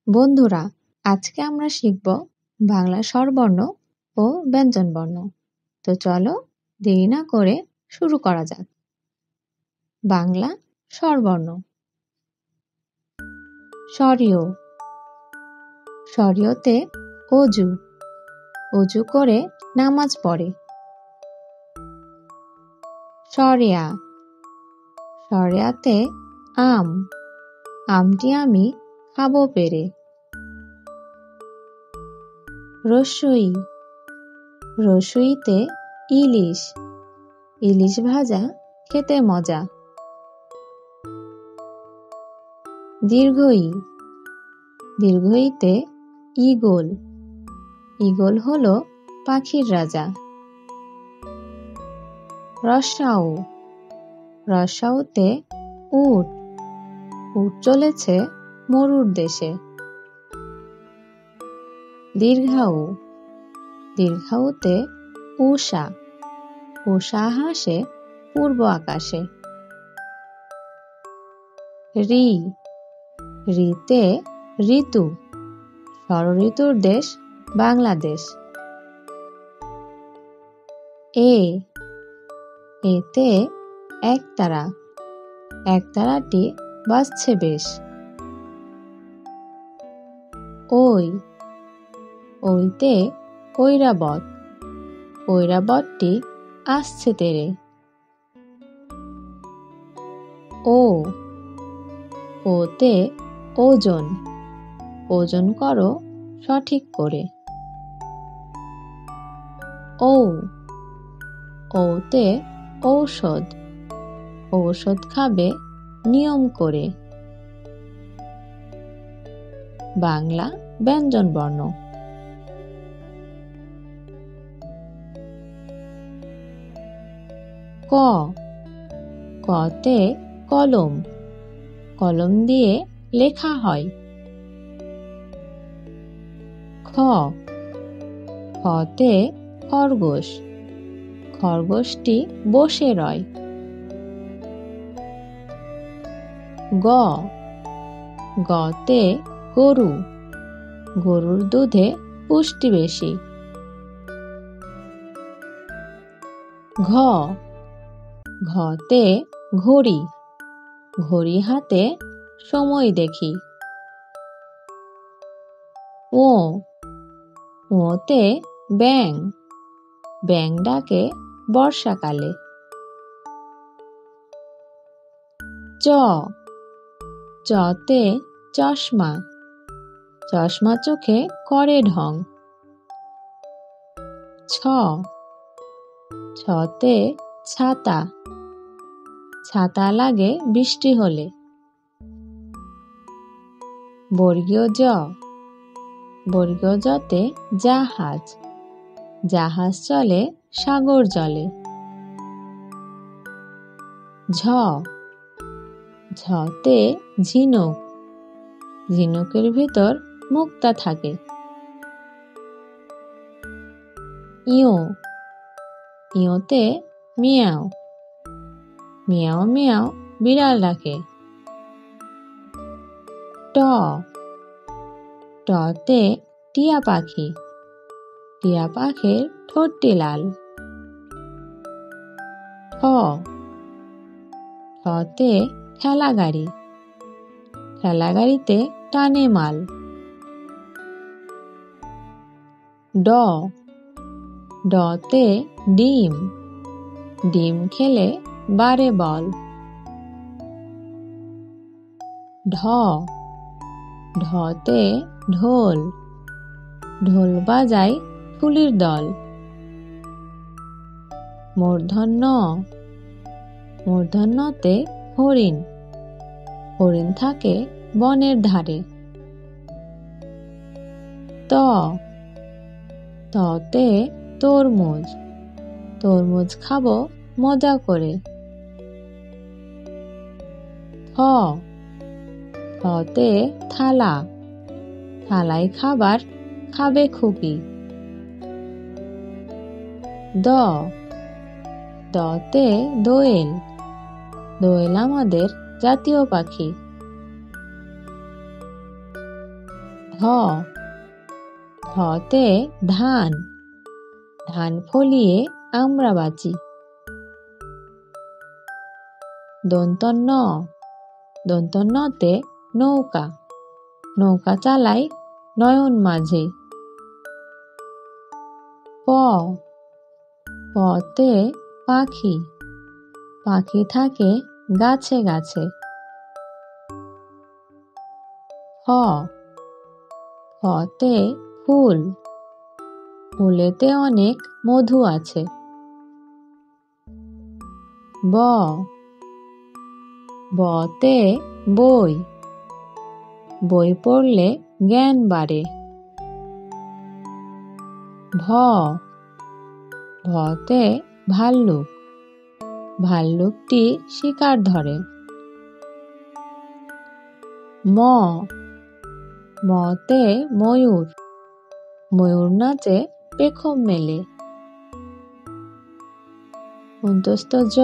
বন্ধুরা, আজকে আমরা শিখব বাংলা স্বরবর্ণ ও ব্যঞ্জনবর্ণ। তো চলো দেরি না করে শুরু করা যাক। বাংলা স্বরবর্ণ। স্বরীয়। স্বরীয়তে অজু, অজু করে নামাজ পড়ে। স্বরেয়া। স্বরেয়াতে আম, আমটি আমি খাবো পেরে। রসই। রসইতে ইলিশ, ইলিশ ভাজা খেতে মজা। দীর্ঘই। দীর্ঘইতে ঈগল, ঈগল হলো পাখির রাজা। রস্যাউ। রস্যাউতে উট, উট চলেছে মরুর দেশে। দীর্ঘাউ। দীর্ঘাউতে উষা, উষা হাসে পূর্ব আকাশে। ঋ। ঋতে ঋতু, ষড়ঋতুর দেশ বাংলাদেশ। এ। এতে একতারা, একতারাটি বাজছে বেশ। ওই। ওইতে ঐরাবত, ঐরাবতটি আসছে তেরে। ও। ওতে ওজন, ওজন করো সঠিক করে। ঔ। ঔতে ঔষধ, ঔষধ খাবে নিয়ম করে। বাংলা ব্যঞ্জনবর্ণ। ক। কতে কলম, কলম দিয়ে লেখা হয়। খ। খতে খরগোশ, খরগোশটি বসে রয়। গ। গতে গরু, গরুর দুধে পুষ্টি বেশি। ঘ। ঘতে ঘড়ি, ঘড়ি হাতে সময় দেখি। ও। ওতে ব্যাঙ, ব্যাঙ ডাকে বর্ষাকালে। চ। চতে চশমা, চশমা চোখে করে ঢং। ছ। ছতে ছাতা, ছাতা লাগে বৃষ্টি হলে। বর্গীয় জ। বর্গীয় জতে জাহাজ, জাহাজ চলে সাগর জলে। ঝ। ঝতে ঝিনুক, ঝিনুকের ভিতর মুক্তা থাকে। ইয়ো। ইয়োতে মিয়াও, মিয়াও মিয়াও বিড়াল ডাকে। ট। টতে টিয়া পাখি, টিয়া পাখির ঠোঁটটি লাল। ঠ। ঠতে ঠেলা গাড়ি, ঠেলা গাড়িতে টানে মাল। ড। ডতে ডিম, ডিম খেলে বাড়ে বল। ঢ। ঢতে ঢোল, ঢোল বাজায় ফুলির দল। মূর্ধন্য। মূর্ধন্যতে হরিণ, হরিণ থাকে বনের ধারে। ত। ততে তরমুজ, তরমুজ খাবো মজা করে। থ। থতে থালা, থালায় খাবার খাবে খুকি। দ। দতে দোয়েল, দোয়েল আমাদের জাতীয় পাখি। ध ধতে ধান, ধান ফলিয়ে আমরা বাঁচি। দন্ত ন, দন্ত নতে নৌকা, নৌকা চালাই নয়ন মাঝে। প পতে পাখি, পাখি থাকে গাছে গাছে। ফ ফতে ফুল, ফুলেতে অনেক মধু আছে। ব বতে বই, বই পড়লে জ্ঞান বাড়ে। ভ ভতে ভাল্লুক, ভাল্লুকটি শিকার ধরে। ম মতে ময়ূর, ময়ূর নাচে পেখম মেলে। অন্তস্থ জ,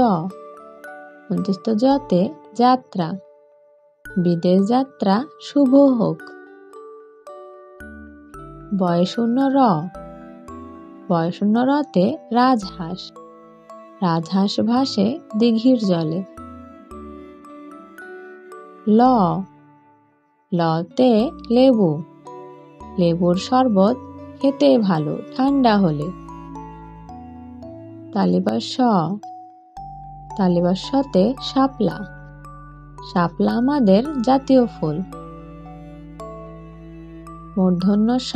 অন্তস্থ জতে যাত্রা, বিদেশ যাত্রা শুভ হোক। বয়শূন্য র, বয়শূন্য রতে রাজহাঁস, রাজহাঁস ভাসে দিঘির জলে। ল লতে লেবু, লেবুর শরবত খেতে ভালো ঠান্ডা হলে। তালিবা স, তালিবা সতে শাপলা, শাপলা আমাদের জাতীয় ফুল। মূর্ধন্য স,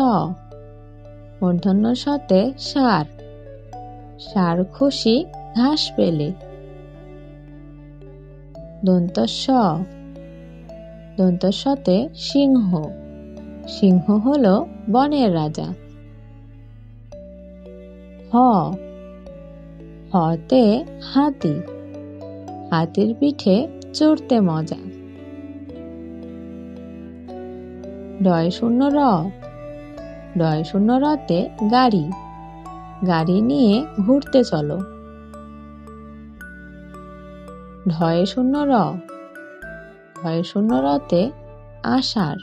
মূর্ধন্য সতে ষাঁড়, ষাঁড় খুশি ঘাস পেলে। দন্ত স, দন্ত সতে সিংহ, সিংহ হলো বনের রাজা। হ হতে হাতি, হাতির পিঠে চড়তে মজা। ডয় শূন্য র, ডয় শূন্য রতে গাড়ি, গাড়ি নিয়ে ঘুরতে চলো। ঢয় শূন্য র, ঢয় শূন্য রতে আষাঢ়,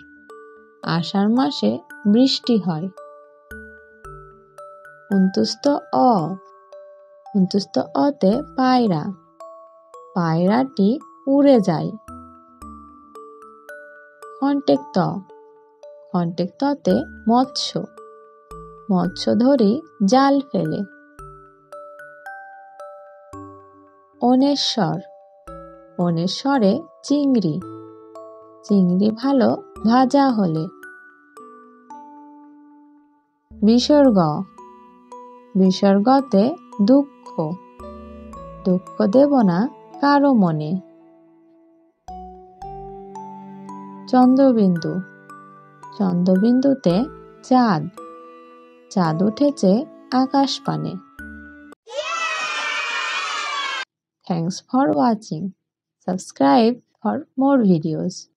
আষাঢ় মাসে বৃষ্টি হয়। অন্তুস্থ অ, অন্তুস্থ অতে পায়রা, পায়রাটি উড়ে যায়। খন্টেক ত, খন্টেক ততে মৎস্য, মৎস্য ধরি জাল ফেলে। অনেশ্বর, অনেশ্বরে চিংড়ি, চিংড়ি ভালো ভাজা হলে। বিসর্গ, বিসর্গতে দুঃখ, দুঃখ দেব না কারো মনে। চন্দ্রবিন্দু, চন্দ্রবিন্দুতে চাঁদ, চাঁদ উঠেছে আকাশ পানে। Thanks for watching. Subscribe for more videos.